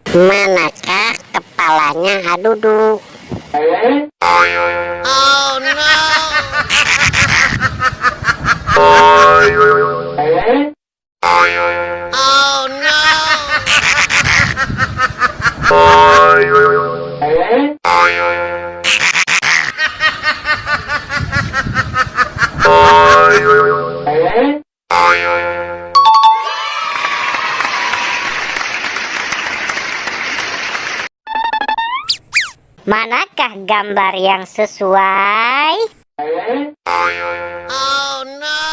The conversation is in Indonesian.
Manakah kepalanya Hadudu? Oh no! Oh no! Manakah gambar yang sesuai? Oh no! Oh no!